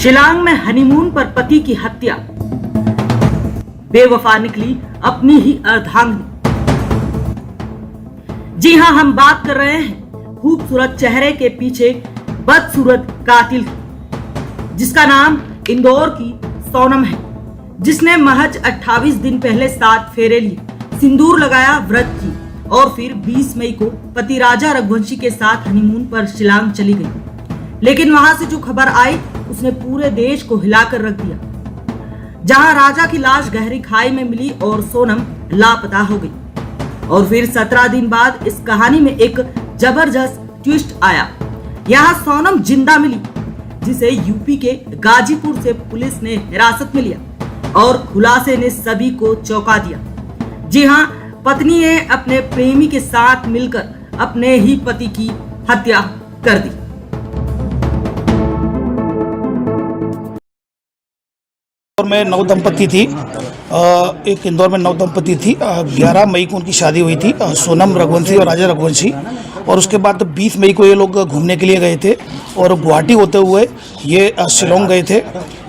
शिलांग में हनीमून पर पति की हत्या, बेवफा निकली अपनी ही अर्धांगिनी। जी हां, हम बात कर रहे हैं खूबसूरत चेहरे के पीछे बदसूरत कातिल की, जिसका नाम इंदौर की सोनम है, जिसने महज 28 दिन पहले 7 फेरे लिए, सिंदूर लगाया, व्रत की और फिर 20 मई को पति राजा रघुवंशी के साथ हनीमून पर शिलांग चली गई। लेकिन वहां से जो खबर आई उसने पूरे देश को हिलाकर रख दिया, जहां राजा की लाश गहरी खाई में मिली और सोनम लापता हो गई। और फिर 17 दिन बाद इस कहानी में एक जबरदस्त ट्विस्ट आया। यहां सोनम जिंदा मिली, जिसे यूपी के गाजीपुर से पुलिस ने हिरासत में लिया और खुलासे ने सभी को चौंका दिया। जी हां, पत्नी ने अपने प्रेमी के साथ मिलकर अपने ही पति की हत्या कर दी। इंदौर में नव दंपति थी, एक इंदौर में नव दंपति थी। 11 मई को उनकी शादी हुई थी, सोनम रघुवंशी और राजा रघुवंशी। और उसके बाद 20 मई को ये लोग घूमने के लिए गए थे और गुवाहाटी होते हुए ये शिलोंग गए थे।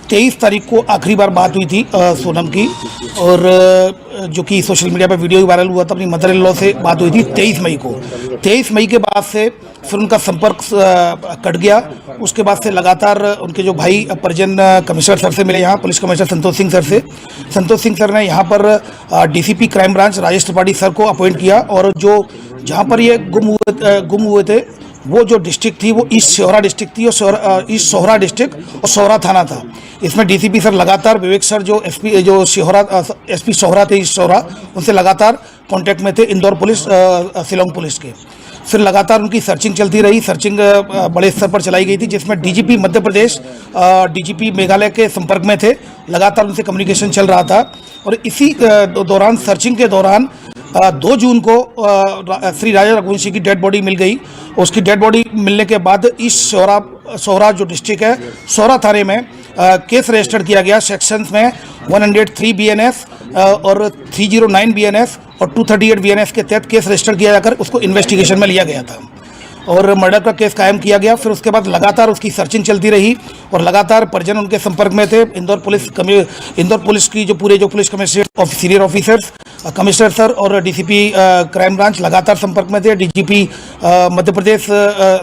23 तारीख को आखिरी बार बात हुई थी सोनम की, और जो कि सोशल मीडिया पर वीडियो वायरल हुआ था, अपनी मदर इन लॉ से बात हुई थी 23 मई को। 23 मई के बाद से फिर उनका संपर्क कट गया। उसके बाद से लगातार उनके जो भाई परिजन कमिश्नर सर से मिले, यहाँ police commissioner Santosh Singh sir से। संतोष सिंह सर ने यहाँ पर DCP crime branch Rajesh Tripathi sir को अपॉइंट किया, और जो जहाँ पर ये गुम हुए थे वो जो डिस्ट्रिक्ट थी वो ईस्ट सोहरा डिस्ट्रिक्ट थी, और ईस्ट सोहरा डिस्ट्रिक्ट और सोहरा थाना था। इसमें डीसीपी सर लगातार, विवेक सर जो एसपी जो एसपी सोहरा थे ईस्ट सोहरा, उनसे लगातार कांटेक्ट में थे, इंदौर पुलिस शिलोंग पुलिस के। फिर लगातार उनकी सर्चिंग चलती रही। सर्चिंग बड़े स्तर पर चलाई गई थी, जिसमें डीजीपी मध्य प्रदेश, डीजीपी मेघालय के संपर्क में थे। लगातार उनसे कम्युनिकेशन चल रहा था। और इसी दौरान, सर्चिंग के दौरान 2 जून को श्री राजा रघुवंशी की डेड बॉडी मिल गई। उसकी डेड बॉडी मिलने के बाद ईस्ट सोहरा जो डिस्ट्रिक्ट है, सोहरा थाने में केस रजिस्टर्ड किया गया। सेक्शंस में 103 बीएनएस और 309 बीएनएस और 238 बीएनएस के तहत केस रजिस्टर किया जाकर उसको इन्वेस्टिगेशन में लिया गया था और मर्डर का केस कायम किया गया। फिर उसके बाद लगातार उसकी सर्चिंग चलती रही और लगातार परिजन उनके संपर्क में थे। इंदौर पुलिस की जो police commissioner senior officers, commissioner sir और डीसीपी क्राइम ब्रांच लगातार संपर्क में थे। डीजीपी मध्य प्रदेश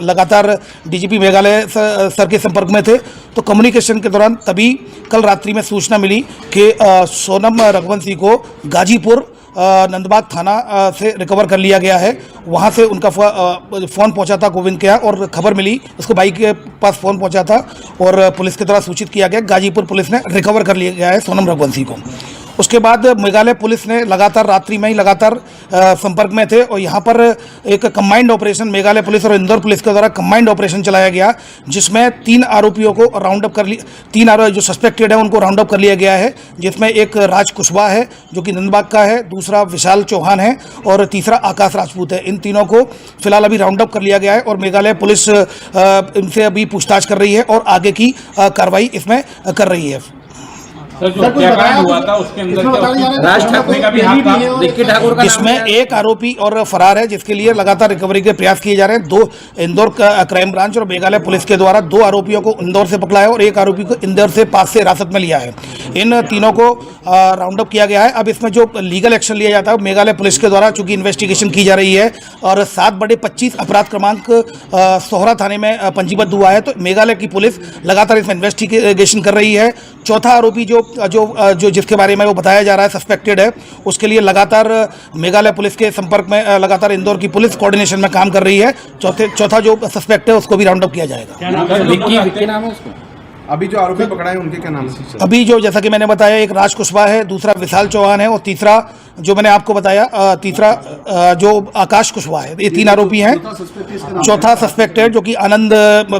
लगातार डीजीपी मेघालय सर के संपर्क में थे। तो कम्युनिकेशन के दौरान तभी कल रात्रि में सूचना मिली कि सोनम रघुवंशी को गाजीपुर नंदबाग थाना से रिकवर कर लिया गया है। वहाँ से उनका फ़ोन पहुँचा था गोविंद के यहाँ, और खबर मिली, उसको बाइक के पास फ़ोन पहुँचा था और पुलिस के द्वारा सूचित किया गया। गाजीपुर पुलिस ने रिकवर कर लिया गया है सोनम रघुवंशी को। उसके बाद मेघालय पुलिस ने लगातार रात्रि में ही लगातार संपर्क में थे, और यहाँ पर एक कंबाइंड ऑपरेशन मेघालय पुलिस और इंदौर पुलिस के द्वारा कंबाइंड ऑपरेशन चलाया गया, जिसमें 3 आरोपियों को राउंड अप कर लिया। 3 आरोपी जो सस्पेक्टेड है उनको राउंड अप कर लिया गया है, जिसमें एक राज कुशवाहा है जो कि नंदबाग का है, दूसरा विशाल चौहान है और तीसरा आकाश राजपूत है। इन तीनों को फिलहाल अभी राउंड अप कर लिया गया है और मेघालय पुलिस इनसे अभी पूछताछ कर रही है और आगे की कार्रवाई इसमें कर रही है। हुआ था उसके अंदर राज ठाकरे का भी हाथ था, रिक्की ठाकुर का। इसमें एक आरोपी और फरार है, जिसके लिए लगातार रिकवरी के प्रयास किए जा रहे हैं। 2 इंदौर क्राइम ब्रांच और मेघालय पुलिस के द्वारा 2 आरोपियों को इंदौर से पकड़ा है और एक आरोपी को इंदौर से पास से हिरासत में लिया है। इन तीनों को राउंड अप किया गया है। अब इसमें जो लीगल एक्शन लिया जाता है मेघालय पुलिस के द्वारा, चूंकि इन्वेस्टिगेशन की जा रही है और 7/25 अपराध क्रमांक सोहरा थाने में पंजीबद्ध हुआ है, तो मेघालय की पुलिस लगातार इसमें इन्वेस्टिगेशन कर रही है। चौथा आरोपी जो जिसके बारे में वो बताया जा रहा है सस्पेक्टेड है, उसके लिए लगातार मेघालय पुलिस के संपर्क में लगातार इंदौर की पुलिस कोऑर्डिनेशन में काम कर रही है। चौथा जो सस्पेक्ट है उसको भी राउंड अप किया जाएगा। विक्की नाम है उसको। अभी जो आरोपी पकड़ा है उनके क्या नाम है? अभी जो, जैसा कि मैंने बताया, एक राज कुशवाहा है, दूसरा विशाल चौहान है और तीसरा जो मैंने आपको बताया तीसरा जो आकाश कुशवाहा है। ये 3 आरोपी हैं। चौथा सस्पेक्ट है जो कि आनंद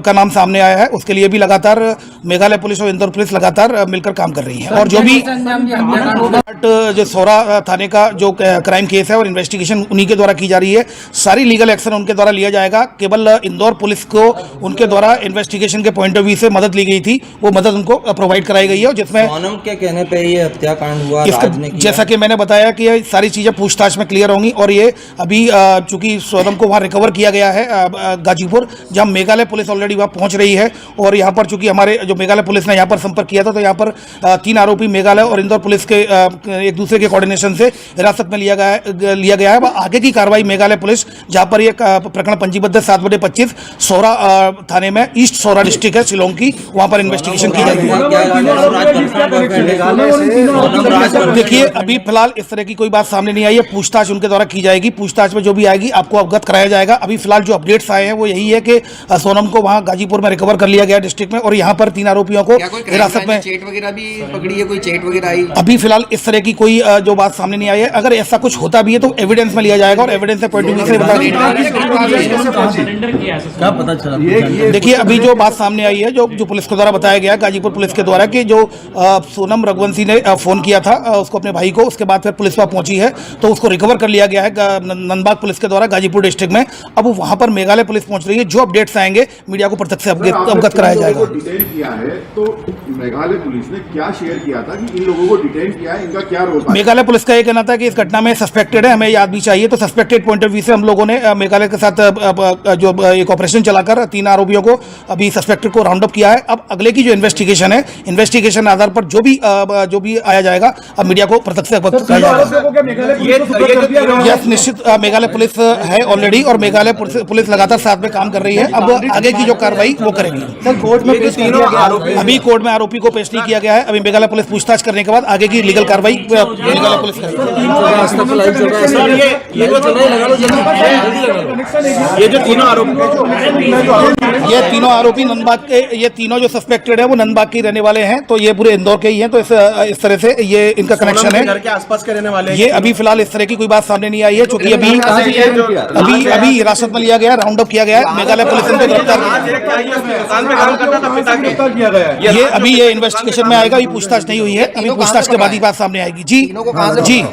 का नाम सामने आया है, उसके लिए भी लगातार मेघालय पुलिस और इंदौर पुलिस लगातार मिलकर काम कर रही है। और जो भी जो सोहरा थाने का जो क्राइम केस है और इन्वेस्टिगेशन उन्हीं के द्वारा की जा रही है। सारी लीगल एक्शन उनके द्वारा लिया जाएगा। केवल इंदौर पुलिस को उनके द्वारा इन्वेस्टिगेशन के पॉइंट ऑफ व्यू से मदद ली गई थी, वो मदद उनको प्रोवाइड कराई गई है, जिसमें सोनम के कहने पे ये हत्याकांड हुआ। जैसा कि मैंने बताया कि कि ये सारी चीज़ें पूछताछ में क्लियर होंगी। और ये अभी चूंकि सोनम को वहाँ रिकवर किया गया है गाजीपुर, जहाँ मेघालय पुलिस ऑलरेडी वहाँ पहुँच रही है। और यहाँ पर चूंकि हमारे जो मेघालय पुलिस ने यहाँ पर संपर्क किया था, तो यहाँ पर 3 आरोपी मेघालय और इंदौर पुलिस के एक दूसरे के कोऑर्डिनेशन से हिरासत में लिया गया है। आगे की कार्रवाई मेघालय पुलिस, जहाँ पर ये प्रकरण पंजीबद्ध 7/25 सोरा थाने में, ईस्ट सोरा डिस्ट्रिक्ट है शिलोंग की, वहाँ पर इन्वेस्टिगेशन की जाएगी। देखिए अभी फिलहाल इस तरह की कोई बात सामने नहीं आई है, पूछताछ उनके द्वारा की जाएगी। पूछताछ में जो भी आएगी आपको अवगत कराया जाएगा। अभी फिलहाल जो अपडेट्स आए हैं वो यही है कि सोनम को वहाँ गाजीपुर में रिकवर कर लिया गया डिस्ट्रिक्ट में, और यहाँ पर 3 आरोपियों को हिरासत में चेट वगैरह भी पकड़ी है, कोई चेट वगैरह आई? अभी फिलहाल इस तरह की कोई जो बात सामने नहीं आई है। अगर ऐसा कुछ होता भी है तो एविडेंस में लिया जाएगा, और एविडेंस से पॉइंट ऑफ व्यू से क्या पता चला? देखिए अभी जो बात सामने आई है, जो पुलिस के द्वारा बताया गया, गाजीपुर पुलिस के द्वारा, कि जो सोनम रघुवंशी ने फोन किया था उसको अपने भाई को, उसके बाद फिर पुलिस वहां पहुंची है तो उसको रिकवर कर लिया गया है नंदबाग पुलिस के द्वारा गाजीपुर डिस्ट्रिक्ट में। अब वहां पर मेघालय पुलिस पहुंच रही है। जो अपडेट्स आएंगे मीडिया को प्रत्यक्ष से अवगत कराया जाएगा। डिटेन किया है तो मेघालय पुलिस ने क्या शेयर किया था कि इन लोगों को डिटेन किया है, इनका क्या रोल था? मेघालय पुलिस का ये कहना था कि इस घटना में सस्पेक्टेड है, हमें याद भी चाहिए। तो सस्पेक्टेड पॉइंट ऑफ व्यू से हम लोगों ने मेघालय के साथ जो एक ऑपरेशन चलाकर 3 आरोपियों को, अभी सस्पेक्टेड को राउंड अप किया है। अब अगले की जो इन्वेस्टिगेशन है, इन्वेस्टिगेशन आधार पर जो भी आया जाएगा अब मीडिया को प्रत्यक्ष से अवगत कराया जाएगा। यस, निश्चित मेघालय पुलिस है ऑलरेडी, और मेघालय पुलिस लगातार साथ में काम कर रही है। अब आगे की जो कार्रवाई वो करेगी। सर कोर्ट में अभी कोर्ट में आरोपी को पेश नहीं किया गया है। अभी मेघालय पुलिस पूछताछ करने के बाद आगे की लीगल कार्रवाई मेघालय पुलिस करेगी। ये जो तीनों आरोपी, ये तीनों आरोपी नंदबाग के, ये तीनों जो सस्पेक्टेड है वो नंदबाग के रहने वाले हैं। तो ये पूरे इंदौर के ही हैं। तो इस तरह से ये इनका कनेक्शन है। घर के आसपास के रहने वाले। ये अभी फिलहाल इस तरह की कोई बात सामने नहीं आई है, क्योंकि अभी हिरासत में लिया गया, राउंड अप किया गया है। मेघालय पुलिस इनको गिरफ्तार किया गया है। ये अभी ये इन्वेस्टिगेशन में आएगा, अभी पूछताछ नहीं हुई है। अभी पूछताछ के बाद ही बात सामने आएगी। जी जी।